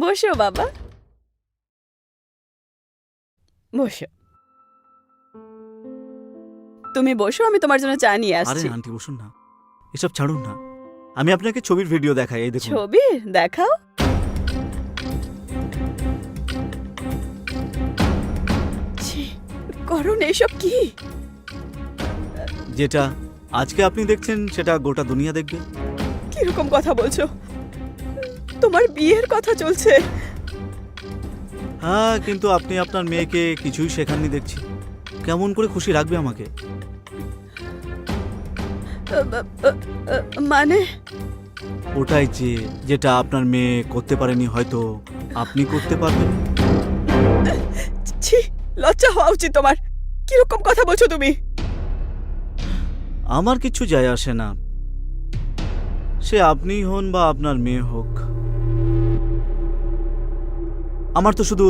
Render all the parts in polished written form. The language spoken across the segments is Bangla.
বসো বাবা, বসো। তুমি বসো, আমি তোমার জন্য চা নিয়ে আরে আসছি। আন্টি বসুন না, এসব ছাড়ুন না। আমি আপনাকে ছবির ভিডিও দেখাই, এই দেখুন। ছবি দেখাও। ছি, করুন, এসব কি? যেটা আজকে আপনি দেখছেন সেটা গোটা দুনিয়া দেখবে। কিরকম কথা বলছো? তোমার বিয়ের কথা চলছে। হ্যাঁ, কিন্তু আপনি আপনার মেয়েকে কিছুই শেখাননি দেখছি। কেমন করে খুশি রাখবে আমাকে? মানে ওটাই যেটা আপনার মেয়ে করতে পারেনি, হয়তো আপনি করতে পারবেন। ছি, লজ্জা হওয়া উচিত তোমার। কিরকম কথা বলছো তুমি? আমার কিছু যায় আসে না, সে আপনি হন বা আপনার মেয়ে হোক। আমার তো শুধু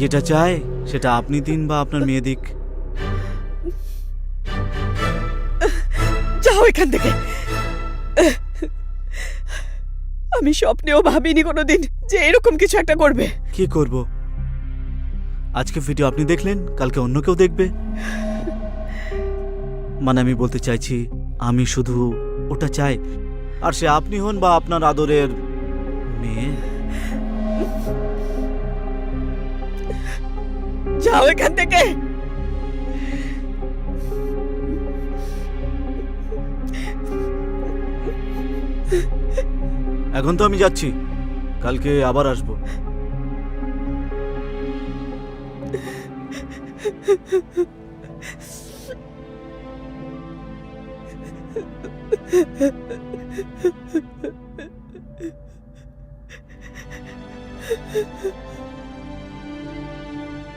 যেটা চাই সেটা আপনি দিন বা আপনার মেয়ে দিক। যাও এখান থেকে। আমি স্বপ্নেও ভাবিনি কোনোদিন যে এরকম কিছু একটা করবে। কি করব? আজকে ভিডিও আপনি দেখলেন, কালকে অন্য কেউ দেখবে। মানে আমি বলতে চাইছি, আমি শুধু ওটা চাই, আর সে আপনি হন বা আপনার আদরের মেয়ে। যাও এখান থেকে। এখন তো আমি যাচ্ছি, কালকে আবার আসবো।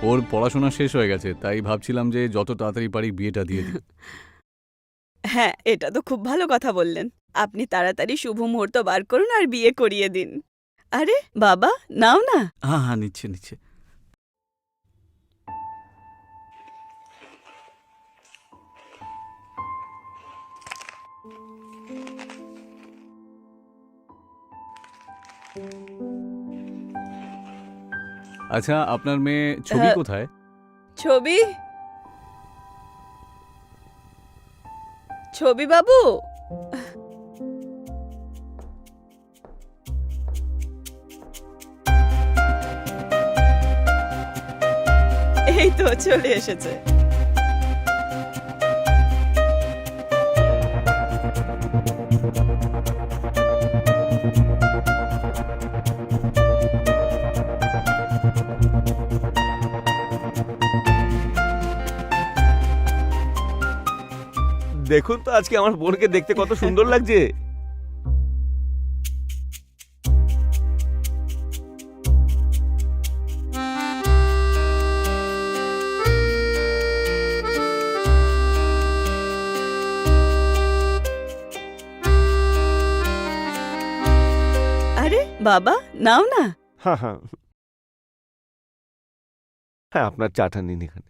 ওর পড়াশোনা শেষ হয়ে গেছে, তাই ভাবছিলাম যে যত তাড়াতাড়ি পারি বিয়েটা দিয়ে দিই। হ্যাঁ, এটা তো খুব ভালো কথা বললেন। আপনি তাড়াতাড়ি শুভ মুহূর্ত বার করুন আর বিয়ে করিয়ে দিন। আরে বাবা, নাও না। হ্যাঁ হ্যাঁ, নিচ্ছে নিচ্ছে। আচ্ছা, আপনার মেয়ে ছবি হ্যাঁ। কোথায়? ছবি, ছবি বাবু। এই তো চলে এসেছে। দেখুন তো আজকে আমার বোনকে দেখতে কত সুন্দর লাগছে। আরে বাবা, নাও না। হ্যাঁ হ্যাঁ হ্যাঁ, আপনার চাটা নিন এখানে।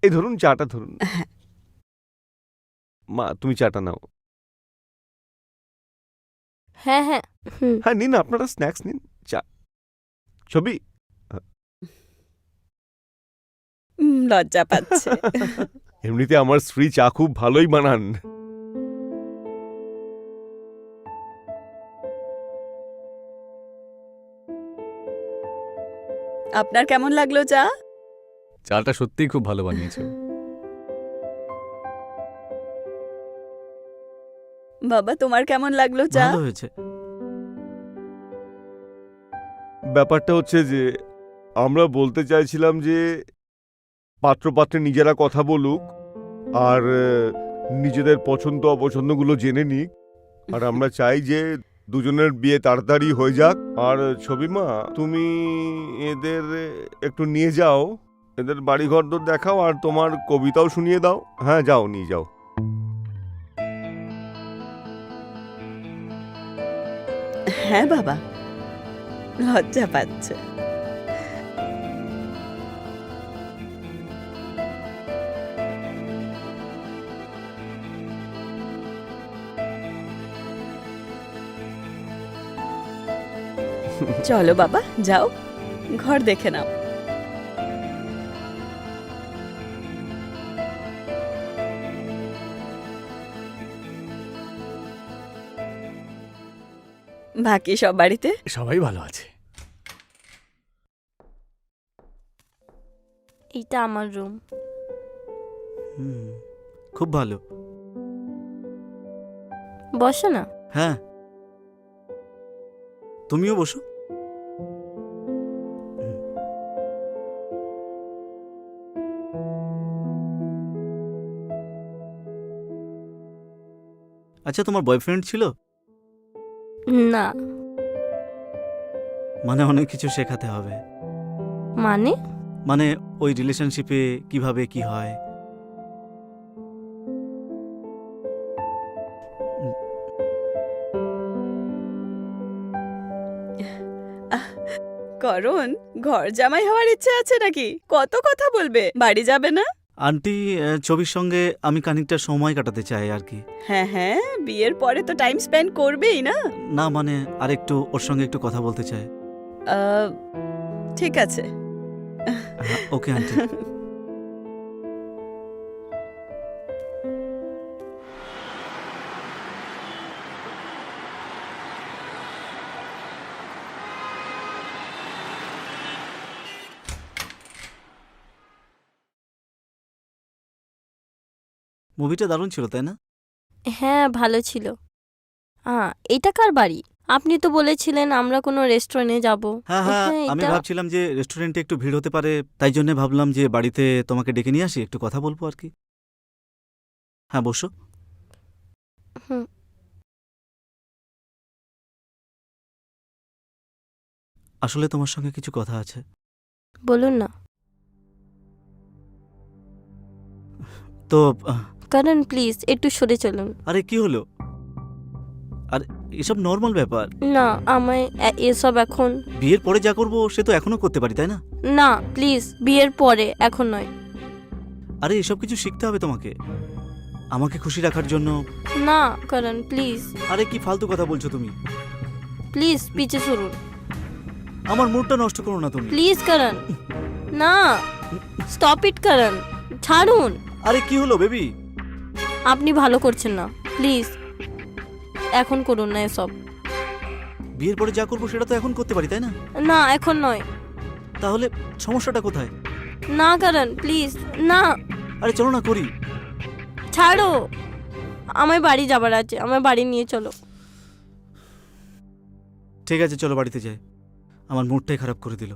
এই ধরুন চাটা ধরুন। হ্যাঁ। মা, তুমি চাটা নাও। হ্যাঁ হ্যাঁ হুম। হ্যাঁ নিন, আপনারা স্ন্যাক্স নিন। চা। ছবি। লজ্জা পাচ্ছে। এমনিতে আমার স্ত্রী চা খুব ভালোই বানান। আপনার কেমন লাগলো চা? চাটা সত্যিই খুব ভালো বানিয়েছে। বাবা, তোমার কেমন লাগলো চা? ভালো হয়েছে। ব্যাপারটা হচ্ছে যে আমরা বলতে চাইছিলাম যে পাত্রপাত্রে নিজেরা কথা বলুক আর নিজেদের পছন্দ অপছন্দগুলো জেনে নিক। আর আমরা চাই যে দুজনের বিয়ে তাড়াতাড়ি হয়ে যাক। আর ছবিমা, তুমি এদের একটু নিয়ে যাও, এদের বাড়িঘর দর দেখাও আর তোমার কবিতাও শুনিয়ে দাও। হ্যাঁ যাও, নিয়ে যাও। হ্যাঁ বাবা, লজ্জা পাচ্ছে। চলো বাবা যাও, ঘর দেখে নাও। বাকি সব বাড়িতে? সবাই ভালো আছে। এইটা আমার রুম। হুম, খুব ভালো। বসো না। হ্যাঁ, তুমিও বসো। আচ্ছা, তোমার বয়ফ্রেন্ড ছিল? না। মানে অনেক কিছু শেখাতে হবে। মানে? মানে ওই রিলেশনশিপে কিভাবে কি হয়। করণ, ঘর জামাই হওয়ার ইচ্ছে আছে নাকি? কত কথা বলবে, বাড়ি যাবে না? আন্টি, ছবির সঙ্গে আমি খানিকটা সময় কাটাতে চাই আর কি। হ্যাঁ হ্যাঁ, বিয়ের পরে তো টাইম স্পেন্ড করবেই না। না মানে আর একটু ওর সঙ্গে একটু কথা বলতে চাই। ঠিক আছে। Okay aunty. মুভিটা দারুণ ছিল, তাই না? হ্যাঁ, ভালো ছিল। এটা কার বাড়ি? আপনি তো বলেছিলেন আমরা কোনো রেস্টুরেন্টে যাব। হ্যাঁ হ্যাঁ, আমি এটা ভাবছিলাম যে রেস্টুরেন্টে একটু ভিড় হতে পারে, তাই জন্য ভাবলাম যে বাড়িতে তোমাকে ডেকে নিয়ে আসি, একটু কথা বলবো আর কি। হ্যাঁ, বসো। হুম। আসলে তোমার সঙ্গে কিছু কথা আছে। বলুন না। তো কারণ প্লিজ একটু সরে চলুন। আরে কি হলো? আর এসব নর্মাল ব্যাপার। না, আমায় এসব এখন। বিয়ের পরে যা করবো সে তো এখনো করতে পারি, তাই না? না প্লিজ, বিয়ের পরে, এখন নয়। আরে এসব কিছু শিখতে হবে তোমাকে, আমাকে খুশি রাখার জন্য। না কারণ প্লিজ। আরে কি ফালতু কথা বলছো তুমি? প্লিজ পিছে সরুন। আমার মুডটা নষ্ট করো না তুমি। প্লিজ কারণ। না, স্টপ ইট কারণ, ছাড়ুন। আরে কি হলো বেবি? আপনি ভালো করছেন না, প্লিজ এখন করুন না এসব। বিয়ের পরে যা করবো সেটা তো এখন করতে পারি, তাই না? না এখন নয়। তাহলে সমস্যাটা কোথায়? না কারণ প্লিজ না। আরে চলো না করি। ছাড়ো, আমায় বাড়ি যাবার আছে, আমায় বাড়ি নিয়ে চলো। ঠিক আছে চলো বাড়িতে যাই, আমার মুডটাই খারাপ করে দিল।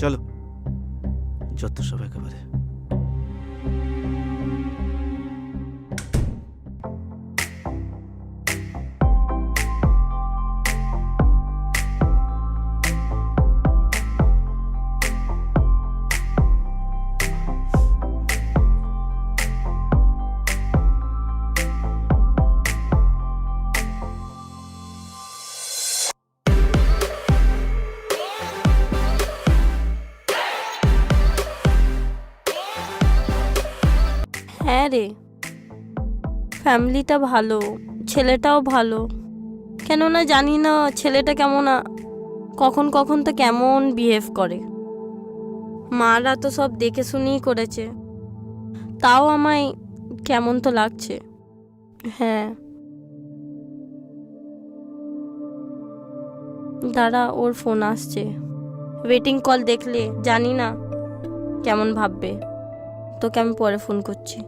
চলো, যত সব একেবারে। হ্যাঁ রে, ফ্যামিলিটা ভালো, ছেলেটাও ভালো। কেননা জানি না ছেলেটা কেমন, কখন কখন তো কেমন বিহেভ করে। মারা তো সব দেখে শুনেই করেছে, তাও আমায় কেমন তো লাগছে। হ্যাঁ, দাঁড়া, ওর ফোন আসছে। ওয়েটিং কল দেখলে জানি না কেমন ভাববে। তোকে আমি পরে ফোন করছি,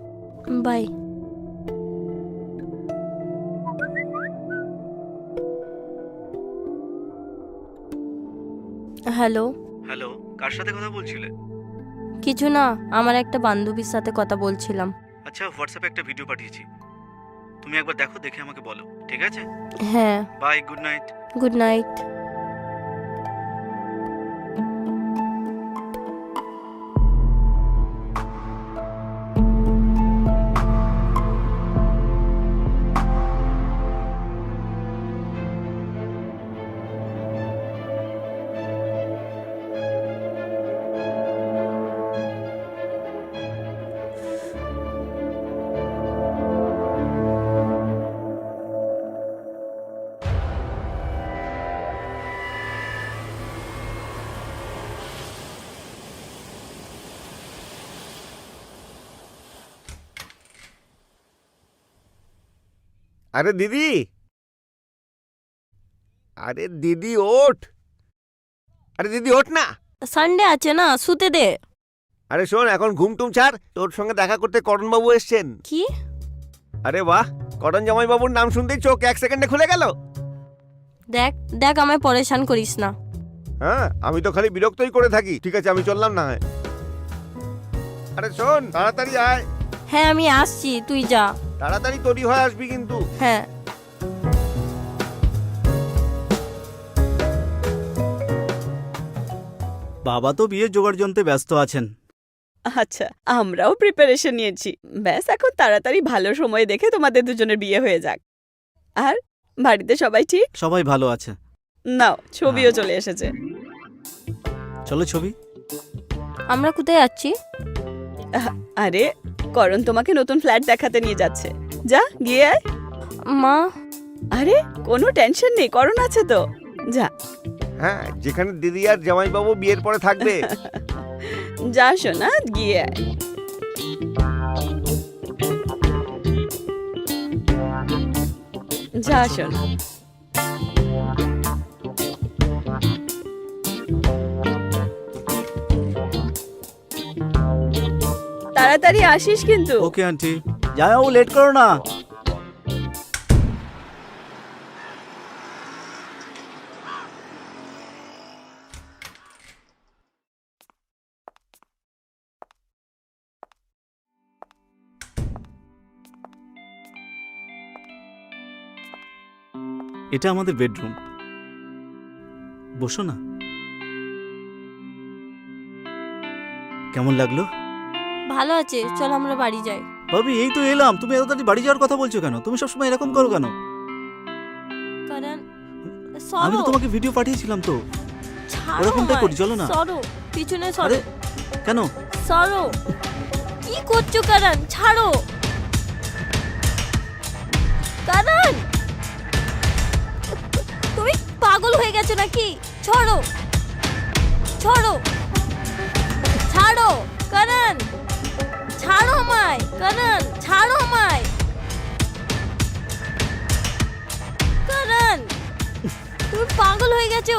বাই। হ্যালো। হ্যালো, কার সাথে কথা বলছিলে? কিছু না, আমার একটা বান্ধবীর সাথে কথা বলছিলাম। আচ্ছা, হোয়াটসঅ্যাপে একটা ভিডিও পাঠিয়েছি, তুমি একবার দেখো, দেখে আমাকে বলো, ঠিক আছে? হ্যাঁ, bye, good night. Good night. আরে দিদি, আরে দিদি ওঠ, আরে দিদি ওঠ না। সানডে আছে না, শুতে দে। আরে শোন, এখন ঘুম টুম ছাড়, তোর সঙ্গে দেখা করতে করণবাবু এসছেন। কি? আরে বাহ, করণ জামাইবাবুর নাম শুনতেই চোখ 1 সেকেন্ডে খুলে গেল। দেখ দেখ, আমায় পরেশান করিস না। হ্যাঁ, আমি তো খালি বিরক্তই করে থাকি। ঠিক আছে, আমি চললাম না হয়। আরে শোন, তাড়াতাড়ি আয়, হ্যাঁ আমি আসছি, তুই যা। তাড়াতাড়ি তৈরি হয়ে আসবি কিন্তু। হ্যাঁ। বাবা তো বিয়ের জোগাড় যন্ত্রে ব্যস্ত আছেন। আচ্ছা, আমরাও প্রিপারেশন নিয়েছি। ব্যাস এখন তাড়াতাড়ি ভালো সময় দেখে তোমাদের দুজনের বিয়ে হয়ে যাক। আর বাড়িতে সবাই ঠিক? সবাই ভালো আছে। নাও, ছবিও চলে এসেছে। চলো ছবি। আমরা কোথায় যাচ্ছি? আরে করণ তোমাকে নতুন ফ্ল্যাট দেখাতে নিয়ে যাচ্ছে। যা গিয়ে আয়। মা, আরে কোনো টেনশন নেই, করণ আছে তো। যা হ্যাঁ, যেখানে দিদি আর জামাইবাবু বিয়ের পরে থাকবে। যা শোনা, গিয়ে আয়। যা শোনা। তাড়াতাড়ি আসিস কিন্তু। ওকে আন্টি, যাও, লেট করো না। এটা আমাদের বেডরুম। বসো না। কেমন লাগলো? ভালো আছে, চল আমরা বাড়ি যাই। ভাবি, এই তো এলাম, তুমি এত তাড়াতাড়ি বাড়ি যাওয়ার কথা বলছো কেন? তুমি সবসময় এরকম করো কেন? কারণ আমি তো তোমাকে ভিডিও পাঠিয়েছিলাম তো। ওরকমটাই করি, চলো না। সরো, পিছনে সরো। আরে কেন? সরো। কি করছো কারণ? ছাড়ো কারণ, তুমি পাগল হয়ে গেছো নাকি? ছাড়ো, ছাড়ো, ছাড়ো কারণ, ছাড়ো আমায় কারণ, ছাড়ো আমায় কারণ, তুমি পাগল হয়ে গেছো।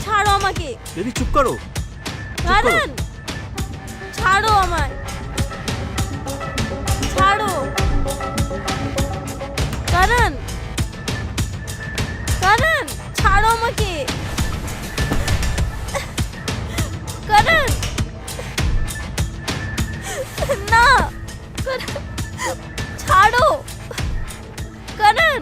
ছাড়ো আমাকে বেবি, চুপ করো। কারণ, ছাড়ো আমায়, ছাড়ো কারণ, কারণ, ছাড়ো আমাকে কারণ, না কারণ, ছাড়ো কারণ।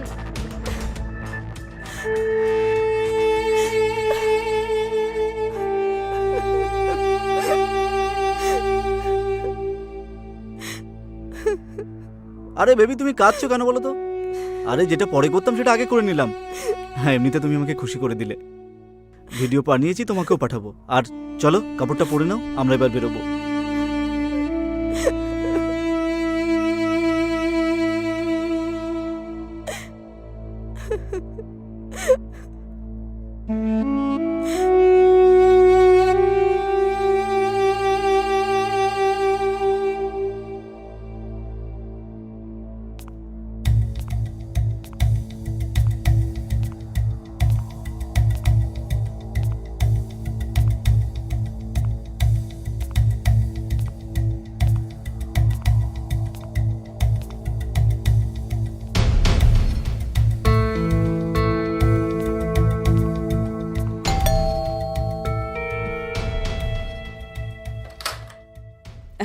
আরে বেবি, তুমি কাঁদছো কেন বলো তো? আরে যেটা পরে করতাম সেটা আগে করে নিলাম। হ্যাঁ, এমনিতে তুমি আমাকে খুশি করে দিলে। ভিডিও বানিয়েছি, তোমাকেও পাঠাবো। আর চলো, কাপড়টা পরে নাও, আমরা এবার বেরোবো।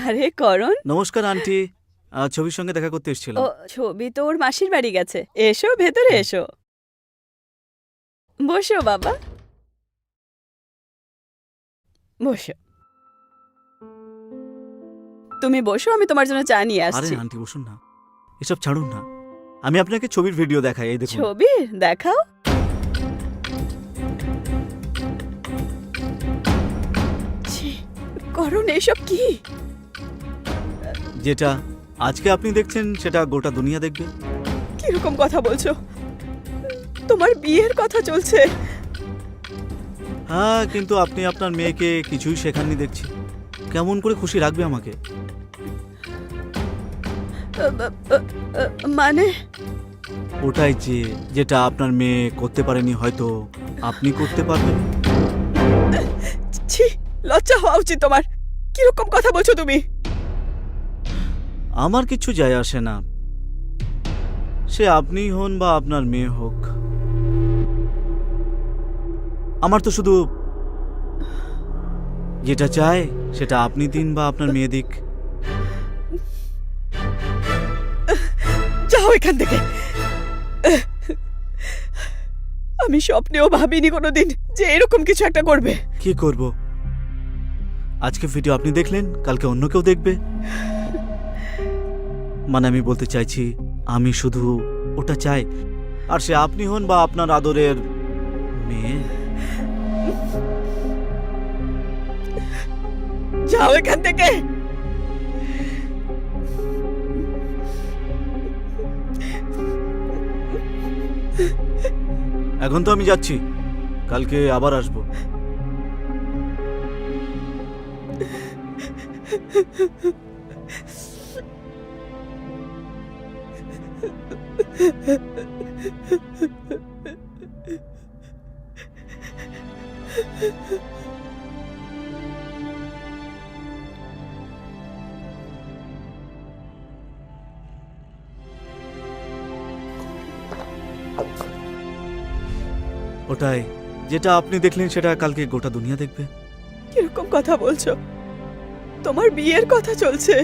আরে করণ। নমস্কার আন্টি, ছবির সঙ্গে দেখা করতে এসেছিলাম। ও, ছবি তো ওর মাসির বাড়ি গেছে। এসো, ভেতরে এসো, বসো বাবা, বসো। তুমি বসো, আমি তোমার জন্য চা নিয়ে আরে আসছি। আন্টি বসুন না, এসব ছাড়ুন না। আমি আপনাকে ছবির ভিডিও দেখাই, এই দেখুন। ছবি দেখাও। ছি, করণ, এসব কি? যেটা আজকে আপনি দেখছেন সেটা গোটা দুনিয়া দেখবে। কিরকম কথা বলছো? তোমার বিয়ের কথা চলছে। হ্যাঁ, কিন্তু আপনি আপনার মেয়েকে কিছুই শেখাননি দেখছি। কেমন করে খুশি রাখবে আমাকে? মানে ওটাই যে যেটা আপনার মেয়ে করতে পারেনি হয়তো আপনি করতে পারবেন। ছি, লজ্জা হওয়া উচিত তোমার। কিরকম কথা বলছো তুমি? আমার কিছু যায় আসে না, সে আপনিই হন বা আপনার মেয়ে হোক। আমার তো শুধু যেটা চাই সেটা আপনি দিন বা আপনার মেয়ে দিক। যাও এখান থেকে। আমি স্বপ্নেও ভাবিনি কোনোদিন যে এরকম কিছু একটা করবে। কি করব? আজকে ভিডিও আপনি দেখলেন, কালকে অন্য কেউ দেখবে। মানে আমি বলতে চাইছি আমি শুধু ওটা চাই, আর সে আপনি হন বা আপনার আদরের মেয়ে। যাও এখান থেকে। এখন তো আমি যাচ্ছি, কালকে আবার আসবো। ওটাই যেটা আপনি দেখলেন সেটা কালকে গোটা দুনিয়া দেখবে। কিরকম কথা বলছো? তোমার বিয়ের কথা চলছে।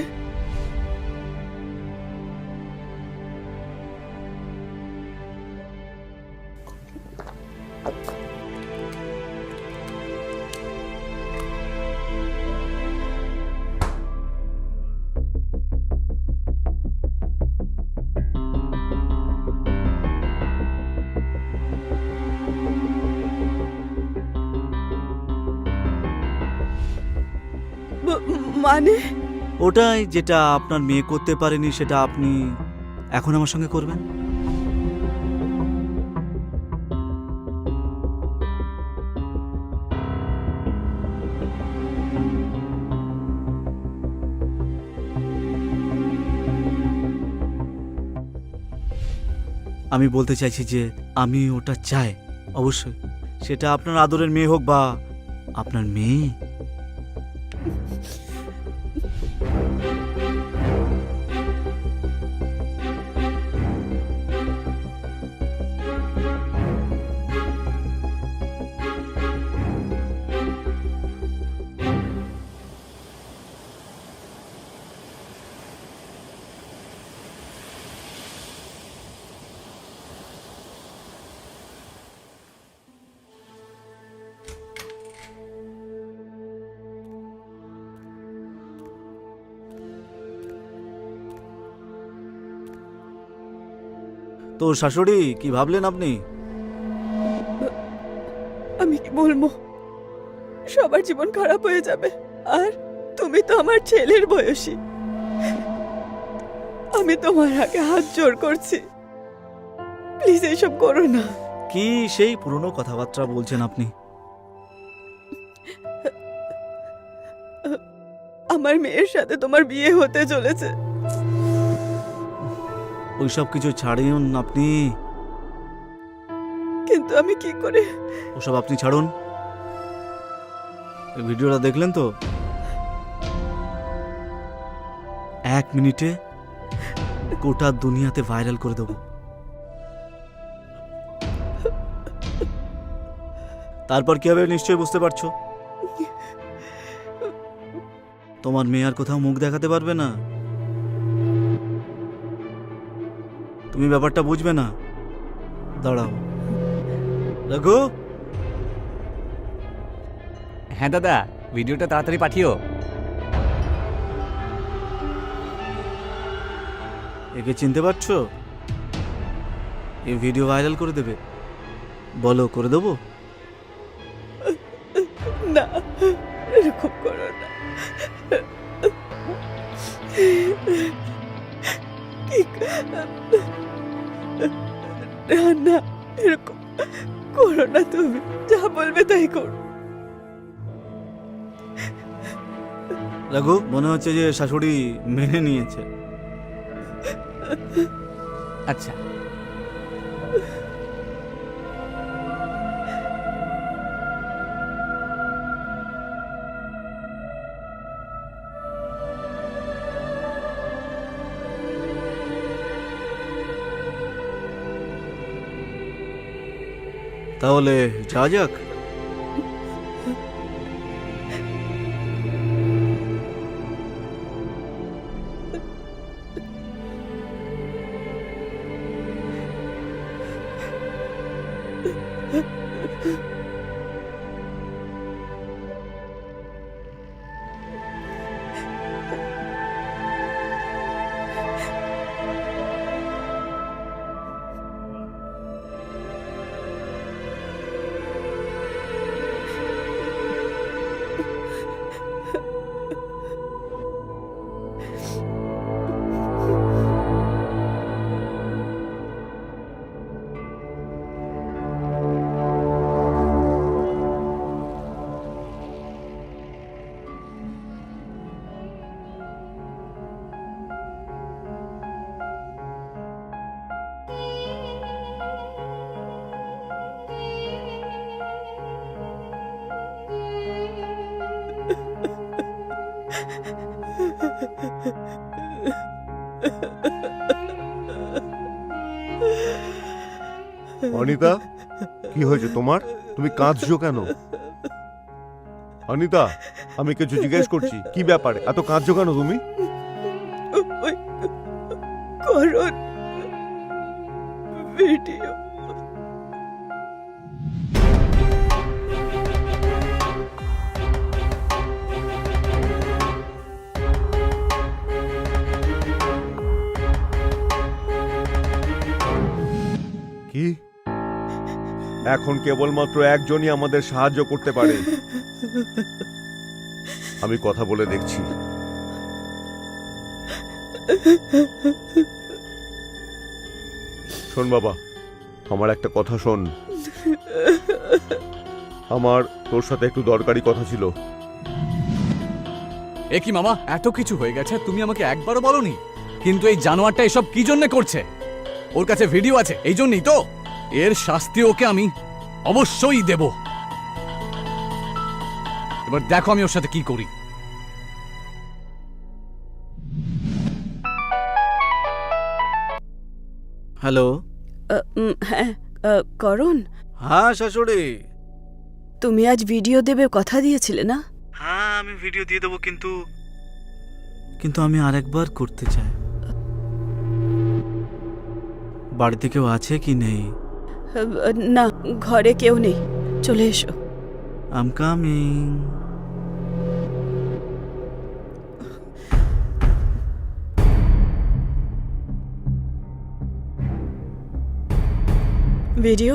মানে ওটাই যেটা আপনার মেয়ে করতে পারেনি সেটা আপনি এখন আমার সঙ্গে করবেন। আমি বলতে চাইছি যে আমি ওটা চাই অবশ্যই, সেটা আপনার আদরের মেয়ে হোক বা আপনার মেয়ে। তো শাশুড়ি কি ভাবলেন আপনি? আমি কি বলবো, সবার জীবন খারাপ হয়ে যাবে। আর তুমি তো আমার ছেলের বয়সী। আমি তোমার আগে হাত জোড় করছি, প্লিজ এইসব করো না। কি সেই পুরনো কথাবার্তা বলছেন আপনি? আমার মেয়ের সাথে তোমার বিয়ে হতে চলেছে। ওইসব কিছু ছাড়ুন আপনি, কিন্তু আমি কি করে? ওসব আপনি ছাড়ুন। এই ভিডিওটা দেখলেন তো? 1 মিনিটে গোটা দুনিয়াতে ভাইরাল করে দেব। তারপর কি হবে নিশ্চয়ই বুঝতে পারছো। তোমার মেয়ে আর কোথাও মুখ দেখাতে পারবে না। তুমি ব্যাপারটা বুঝবে না। দাঁড়াও রঘু। হ্যাঁ দাদা, ভিডিওটা তাড়াতাড়ি পাঠিও। একে চিনতে পারছো? এই ভিডিও ভাইরাল করে দেবে। বলো করে দেবো? না, এরকম করো না। না না, এরকম করো না। তুমি যা বলবে তাই করো। রঘু মনে হচ্ছে যে শাশুড়ি মেনে নিয়েছে। আচ্ছা, তাহলে যা যাক। অনিতা, কি হয়েছে তোমার? তুমি কাঁদছো কেন? অনিতা, আমি কিছু জিজ্ঞেস করছি, কি ব্যাপারে এত কাঁদছো কেন তুমি? ওই করুণ ভিডিও। কি? এখন কেবলমাত্র একজনই আমাদের সাহায্য করতে পারে। আমি কথা বলে দেখছি। শোন বাবা, আমার একটা কথা শোন। আমার তোর সাথে একটু দরকারি কথা ছিল। এ কি মামা, এত কিছু হয়ে গেছে, তুমি আমাকে একবারও বলনি? কিন্তু এই জানোয়ারটা এসব কি জন্য করছে? ওর কাছে ভিডিও আছে, এই জন্যই তো। এর শাস্তি ওকে আমি অবশ্যই দেব। এবার দেখো আমি ওর সাথে কি করি। হ্যালো। হ্যাঁ, করুণ, হ্যাঁ শাশুড়ি। তুমি আজ ভিডিও দেবে কথা দিয়েছিলে না? হ্যাঁ, আমি ভিডিও দিয়ে দেবো, কিন্তু কিন্তু আমি আরেকবার করতে চাই। বাড়িতে কেউ আছে কি নেই? না, ঘরে কেউ নেই, চলে এসো। I am coming. Video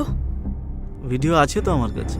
video আছে তো আমার কাছে।